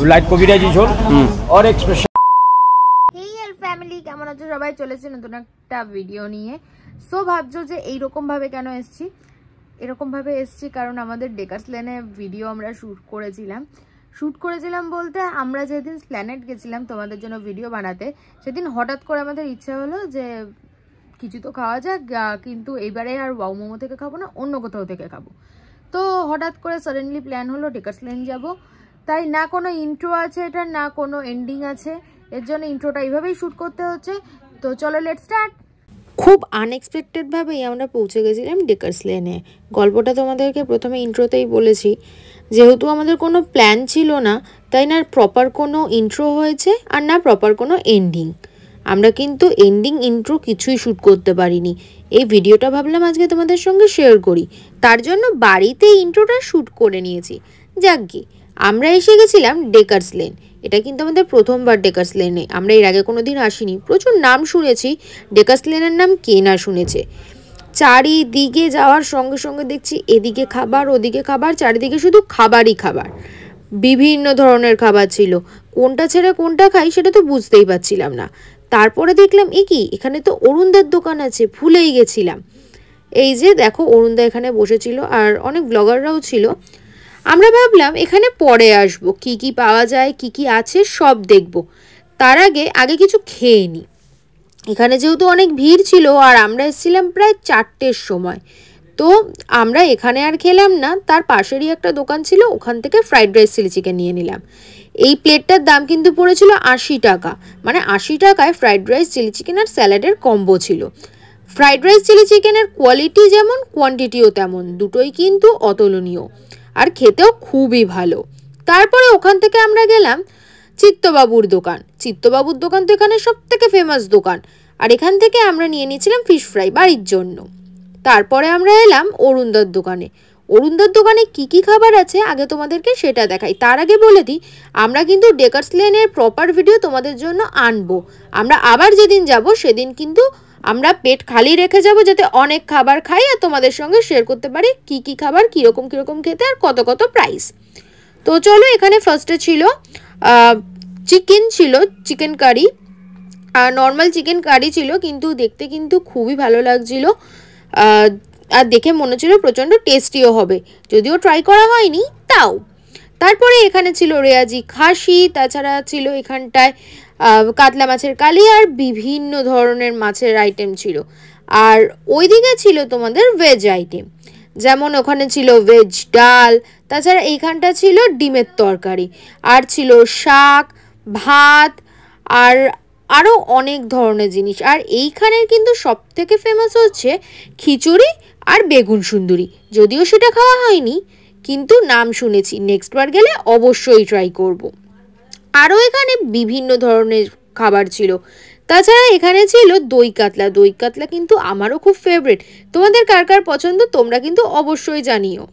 Light কবিরাজি ঝোল और एक्सप्रेशन। হেই এল ফ্যামিলি, কেমন আছো সবাই? চলেছে নতুন একটা ভিডিও নিয়ে। সো ভাবছো যে এইরকম ভাবে কেন এসেছি? এরকম ভাবে এসেছি কারণ আমাদের ডেকার্স লেনে ভিডিও আমরা শ্যুট করেছিলাম বলতে আমরা যেদিন প্ল্যানেট গেছিলাম তোমাদের জন্য ভিডিও বানাতে, সেদিন হঠাৎ করে আমাদের ইচ্ছা হলো যে কিছু তো খাওয়া যাক, কিন্তু এইবারে আর ওয়াও মোমো থেকে খাবো না, অন্য কোথাও থেকে খাবো। তো হঠাৎ করে সাডেনলি প্ল্যান হলো ডেকার্স লেন যাবো। তাই না কোনো ইন্ট্রো আছে এটা, না কোনো এন্ডিং আছে, এর জন্য ইন্ট্রোটা এইভাবেই শ্যুট করতে হচ্ছে। তো চলো লেটস স্টার্ট। খুব আনএক্সপেক্টেডভাবেই আমরা পৌঁছে গেছিলাম ডেকার্স লেনে। গল্পটা তোমাদেরকে প্রথমে ইন্ট্রোতেই বলেছি, যেহেতু আমাদের কোনো প্ল্যান ছিল না তাই না প্রপার কোনো ইন্ট্রো হয়েছে আর না প্রপার কোনো এন্ডিং। আমরা কিন্তু এন্ডিং ইন্ট্রো কিছুই শ্যুট করতে পারিনি। এই ভিডিওটা ভাবলাম আজকে তোমাদের সঙ্গে শেয়ার করি, তার জন্য বাড়িতে ইন্ট্রোটা শ্যুট করে নিয়েছি। যাকগে, আমরা এসে গেছিলাম ডেকার্স লেন। এটা কিন্তু আমাদের প্রথমবার ডেকার্স লেনে, আমরা এর আগে কোনো দিন আসিনি। প্রচুর নাম শুনেছি, ডেকার্স লেনের নাম কে না শুনেছে। চারিদিকে যাওয়ার সঙ্গে সঙ্গে দেখছি এদিকে খাবার ওদিকে খাবার, চারিদিকে শুধু খাবারই খাবার। বিভিন্ন ধরনের খাবার ছিল, কোনটা ছেড়ে কোনটা খাই সেটা তো বুঝতেই পারছিলাম না। তারপরে দেখলাম এ কি, এখানে তো অরুণদার দোকান আছে, ভুলেই গেছিলাম। এই যে দেখো অরুণদা এখানে বসেছিল আর অনেক ব্লগাররাও ছিল। আমরা ভাবলাম এখানে পরে আসব, কি কি পাওয়া যায় কি কি আছে সব দেখব, তার আগে কিছু খেয়ে নিই। এখানে যেহেতু অনেক ভিড় ছিল আর আমরা এসেছিলাম প্রায় 4টের সময়, তো আমরা এখানে আর খেলাম না, তার পাশেরই একটা দোকান ছিল, ওখান থেকে ফ্রাইড রাইস চিলি চিকেন নিয়ে নিলাম। এই প্লেটটার দাম কিন্তু পড়েছিল 80 টাকা, মানে 80 টাকায় ফ্রাইড রাইস চিলি চিকেন আর স্যালাডের কম্বো ছিল। ফ্রাইড রাইস চিলি চিকেনের কোয়ালিটি যেমন কোয়ান্টিটিও তেমন, দুটোই কিন্তু অতুলনীয় আর খেতেও খুবই ভালো। তারপরে ওখান থেকে আমরা গেলাম চিত্তবাবুর দোকান। চিত্তবাবুর দোকান তো এখানে সব থেকে ফেমাস দোকান, আর এখান থেকে আমরা নিয়ে নিয়েছিলাম ফিশ ফ্রাই বাড়ির জন্য। তারপরে আমরা এলাম অরুণদার দোকানে। অরুণদার দোকানে কি কি খাবার আছে আগে তোমাদেরকে সেটা দেখাই। তার আগে বলে দিই, আমরা কিন্তু ডেকার্স লেনের প্রপার ভিডিও তোমাদের জন্য আনবো। আমরা আবার যেদিন যাব সেদিন কিন্তু আমরা পেট খালি রেখে যাব, যাতে অনেক খাবার খাই আর তোমাদের সঙ্গে শেয়ার করতে পারি কি কি খাবার কীরকম খেতে আর কত কত প্রাইস। তো চলো, এখানে ফার্স্টে ছিল চিকেন, ছিল চিকেন কারি, আর নর্মাল চিকেন কারি ছিল, কিন্তু দেখতে কিন্তু খুবই ভালো লাগছিল আর দেখে মনে হচ্ছিল প্রচণ্ড টেস্টিও হবে, যদিও ট্রাই করা হয়নি তাও। তারপরে এখানে ছিল রেয়াজি খাসি, তাছাড়া ছিল এখানটায় কাতলা মাছের কালি আর বিভিন্ন ধরনের মাছের আইটেম ছিল। আর ওইদিকে ছিল তোমাদের ভেজ আইটেম, যেমন ওখানে ছিল ভেজ ডাল, তাছাড়া এইখানটা ছিল ডিমের তরকারি, আর ছিল শাক ভাত আর আরও অনেক ধরনের জিনিস। আর এইখানের কিন্তু সব থেকে ফেমাস হচ্ছে খিচুড়ি আর বেগুন সুন্দুরি, যদিও সেটা খাওয়া হয়নি কিন্তু নাম শুনেছি, নেক্সট বার গেলে অবশ্যই ট্রাই করব। আরও এখানে বিভিন্ন ধরনের খাবার ছিল। তাছাড়া এখানে ছিল দই কাতলা। দই কাতলা কিন্তু আমারও খুব ফেভারিট, তোমাদের কার কার পছন্দ তোমরা কিন্তু অবশ্যই জানিও।